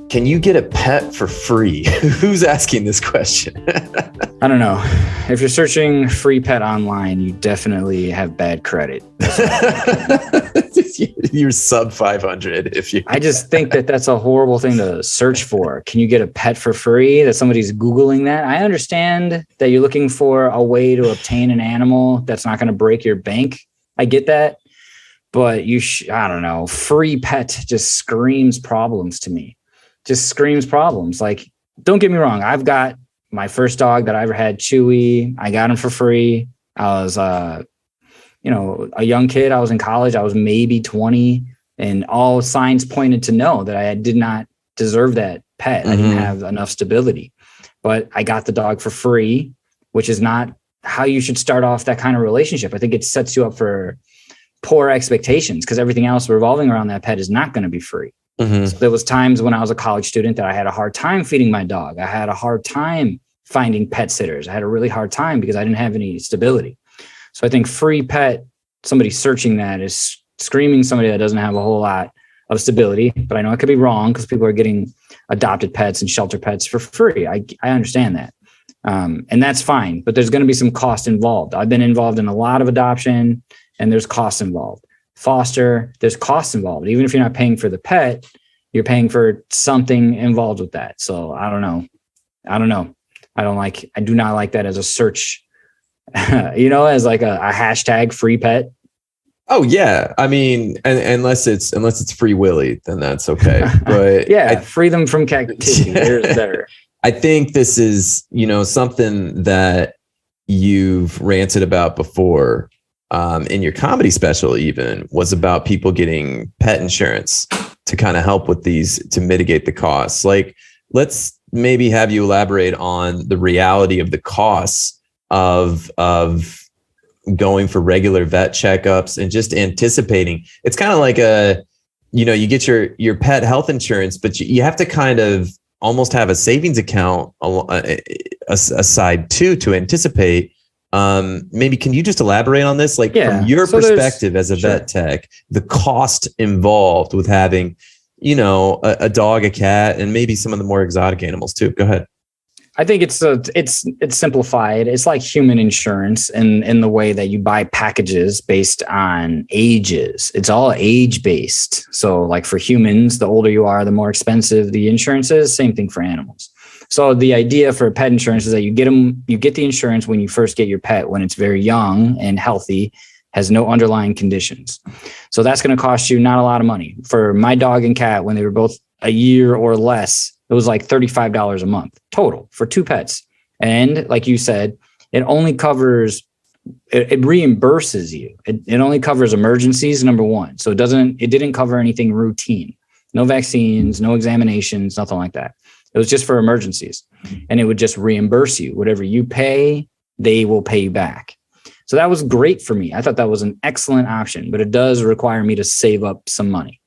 Can you get a pet for free? Who's asking this question? I don't know. If you're searching free pet online, you definitely have bad credit. You're sub 500 if you. I just think that that's a horrible thing to search for. Can you get a pet for free? That somebody's Googling that. I understand that you're looking for a way to obtain an animal that's not going to break your bank. I get that. But I don't know. Free pet just screams problems to me. Just screams problems. Like, don't get me wrong. I've got my first dog that I ever had, Chewy. I got him for free. I was, a young kid. I was in college. I was maybe 20, and all signs pointed to know that I did not deserve that pet. I didn't have enough stability, but I got the dog for free, which is not how you should start off that kind of relationship. I think it sets you up for poor expectations because everything else revolving around that pet is not going to be free. So there was times when I was a college student that I had a hard time feeding my dog. I had a hard time finding pet sitters. I had a really hard time because I didn't have any stability. So I think free pet, somebody searching that is screaming somebody that doesn't have a whole lot of stability. But I know I could be wrong because people are getting adopted pets and shelter pets for free. I understand that. And that's fine, but there's going to be some cost involved. I've been involved in a lot of adoption and there's costs involved. Foster, there's costs involved. Even if you're not paying for the pet, you're paying for something involved with that. So I don't know. I do not like that as a search, as like a hashtag free pet. Oh yeah. I mean, unless it's Free Willy, then that's okay. But yeah, free them from captivity. There's better. I think this is, something that you've ranted about before. In your comedy special even was about people getting pet insurance to kind of help with these, to mitigate the costs. Like, let's maybe have you elaborate on the reality of the costs of going for regular vet checkups and just anticipating. It's kind of like you get your pet health insurance, but you have to kind of almost have a savings account aside too, to anticipate. Maybe can you just elaborate on this? Like, from your perspective as a vet tech, the cost involved with having, a dog, a cat, and maybe some of the more exotic animals too. Go ahead. I think it's simplified. It's like human insurance in the way that you buy packages based on ages. It's all age based. So like for humans, the older you are, the more expensive the insurance is. Same thing for animals. So the idea for pet insurance is that you get the insurance when you first get your pet, when it's very young and healthy, has no underlying conditions. So that's going to cost you not a lot of money. For my dog and cat, when they were both a year or less, it was like $35 a month total for two pets. And like you said, it only covers, it reimburses you. It only covers emergencies, number one. So it didn't cover anything routine, no vaccines, no examinations, nothing like that. It was just for emergencies, and it would just reimburse you. Whatever you pay, they will pay you back. So that was great for me. I thought that was an excellent option, but it does require me to save up some money.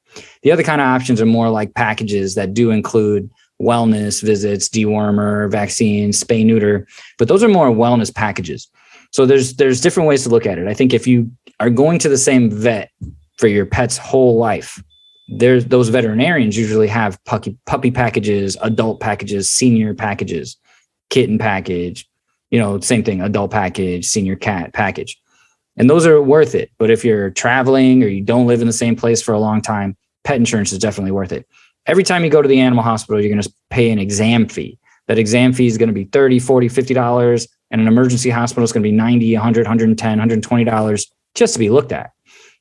The other kind of options are more like packages that do include wellness visits, dewormer, vaccines, spay, neuter, but those are more wellness packages. So there's different ways to look at it. I think if you are going to the same vet for your pet's whole life, those veterinarians usually have puppy packages, adult packages, senior packages, kitten package, same thing, adult package, senior cat package. And those are worth it. But if you're traveling or you don't live in the same place for a long time, pet insurance is definitely worth it. Every time you go to the animal hospital, you're going to pay an exam fee. That exam fee is going to be $30, $40, $50. And an emergency hospital is going to be $90, $100, $110, $120 just to be looked at.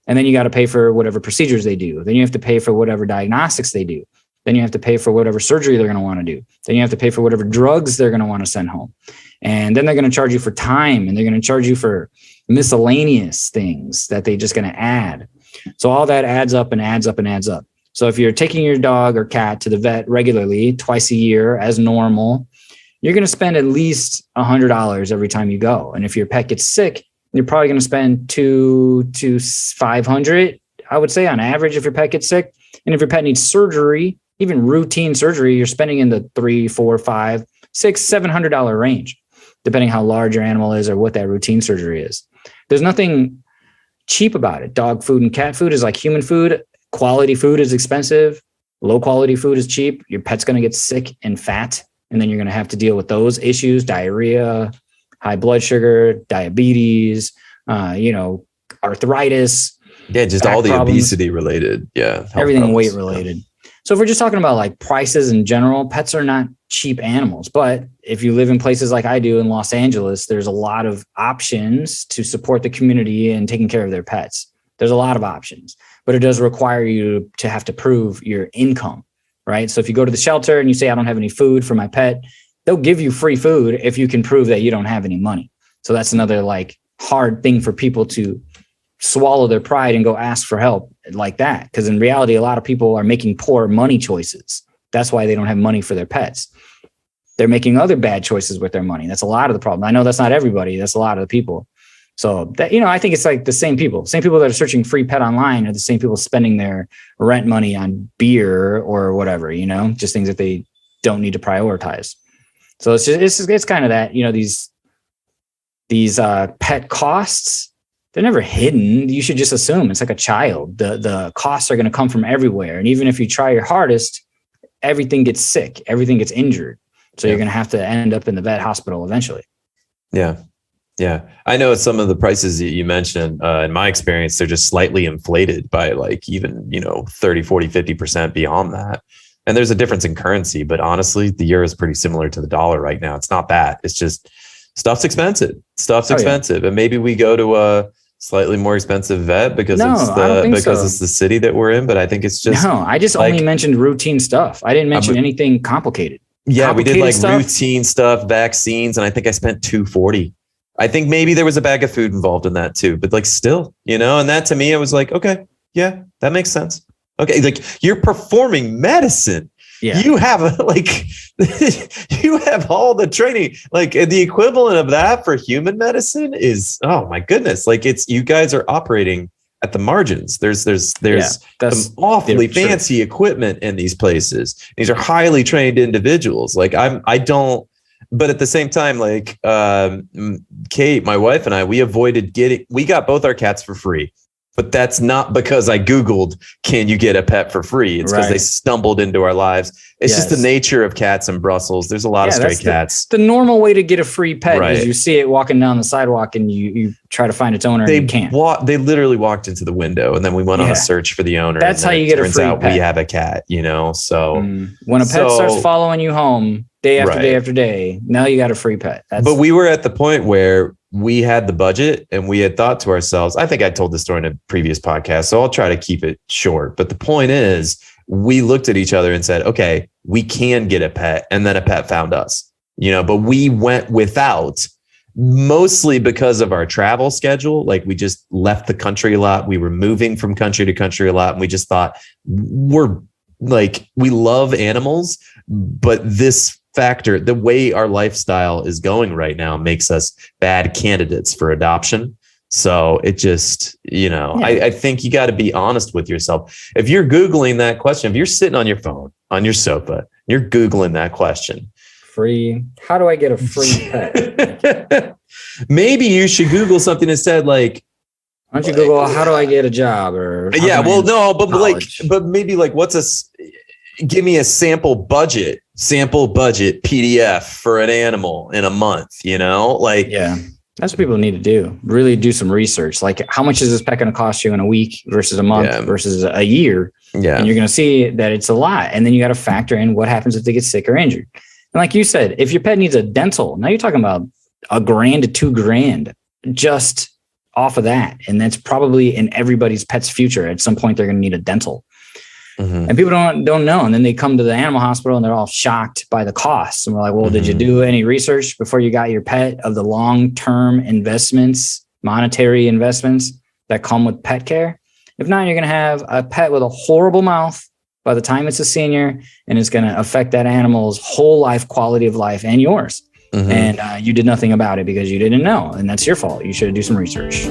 And then you got to pay for whatever procedures they do. Then you have to pay for whatever diagnostics they do. Then you have to pay for whatever surgery they're going to want to do. Then you have to pay for whatever drugs they're going to want to send home. And then they're going to charge you for time, and they're going to charge you for miscellaneous things that they're just going to add. So all that adds up and adds up and adds up. So if you're taking your dog or cat to the vet regularly, twice a year as normal, you're going to spend at least $100 every time you go. And if your pet gets sick, you're probably going to spend $200 to $500, I would say, on average, if your pet gets sick. And if your pet needs surgery, even routine surgery, you're spending in the $300, $400, $500, $600, $700 range, depending how large your animal is or what that routine surgery is. There's nothing cheap about it. Dog food and cat food is like human food. Quality food is expensive. low quality food is cheap. Your pet's going to get sick and fat. And then you're going to have to deal with those issues, diarrhea, high blood sugar, diabetes, arthritis. Yeah, just all the problems, obesity related. Yeah. Everything problems. Weight related. So if we're just talking about like prices in general, pets are not cheap animals. But if you live in places like I do in Los Angeles, there's a lot of options to support the community and taking care of their pets. There's a lot of options, but it does require you to have to prove your income, right? So if you go to the shelter and you say, I don't have any food for my pet, they'll give you free food if you can prove that you don't have any money. So that's another like hard thing for people to swallow their pride and go ask for help like that. Because in reality, a lot of people are making poor money choices. That's why they don't have money for their pets. They're making other bad choices with their money. That's a lot of the problem. I know that's not everybody. That's a lot of the people. So that, I think it's like the same people that are searching free pet online are the same people spending their rent money on beer or whatever, just things that they don't need to prioritize. So it's kind of that, these pet costs, they're never hidden. You should just assume it's like a child. The costs are going to come from everywhere. And even if you try your hardest, everything gets sick, everything gets injured. So you're going to have to end up in the vet hospital eventually. Yeah. Yeah. I know some of the prices that you mentioned, in my experience, they're just slightly inflated by like even, 30, 40, 50% beyond that. And there's a difference in currency, but honestly, the euro is pretty similar to the dollar right now. It's not that. It's just stuff's expensive. Expensive. And maybe we go to a slightly more expensive vet because it's the city that we're in. But I think it's just I just only mentioned routine stuff. I didn't mention anything complicated. Yeah, we did like routine stuff, vaccines, and I think I spent $240. I think maybe there was a bag of food involved in that too, but like still, and that to me, I was like, okay, yeah, that makes sense. Okay, like you're performing medicine. Yeah. You have you have all the training, like the equivalent of that for human medicine is, oh my goodness. Like you guys are operating at the margins. There's some awfully fancy equipment in these places. These are highly trained individuals. Like but at the same time, like Kate, my wife and I, we got both our cats for free. But that's not because I Googled, can you get a pet for free? It's because they stumbled into our lives. It's just the nature of cats in Brussels. There's a lot of stray cats. The normal way to get a free pet is you see it walking down the sidewalk and you try to find its owner and you can't. They literally walked into the window and then we went on a search for the owner. That's how you get a free pet. We have a cat, so. When a pet starts following you home day after day after day, now you got a free pet. But we were at the point where we had the budget and we had thought to ourselves, I think I told this story in a previous podcast, so I'll try to keep it short. But the point is, we looked at each other and said, okay, we can get a pet. And then a pet found us, but we went without, mostly because of our travel schedule. Like we just left the country a lot. We were moving from country to country a lot. And we just thought we love animals, but this factor, the way our lifestyle is going right now makes us bad candidates for adoption. So it just, I think you got to be honest with yourself. If you're Googling that question, if you're sitting on your phone, on your sofa, you're Googling that question. How do I get a free pet? Maybe you should Google something instead, like, why don't you Google, how do I get a job? Or but maybe like, give me a sample budget PDF for an animal in a month, that's what people need to do. Really do some research. Like, how much is this pet going to cost you in a week versus a month versus a year? Yeah. And you're going to see that it's a lot. And then you got to factor in what happens if they get sick or injured. And like you said, if your pet needs a dental, now you're talking about $1,000 to $2,000 just off of that. And that's probably in everybody's pet's future. At some point, they're going to need a dental. And people don't know. And then they come to the animal hospital and they're all shocked by the costs. And we're like, well, did you do any research before you got your pet of the long-term investments, monetary investments that come with pet care? If not, you're going to have a pet with a horrible mouth by the time it's a senior, and it's going to affect that animal's whole life, quality of life, and yours. And you did nothing about it because you didn't know. And that's your fault. You should do some research.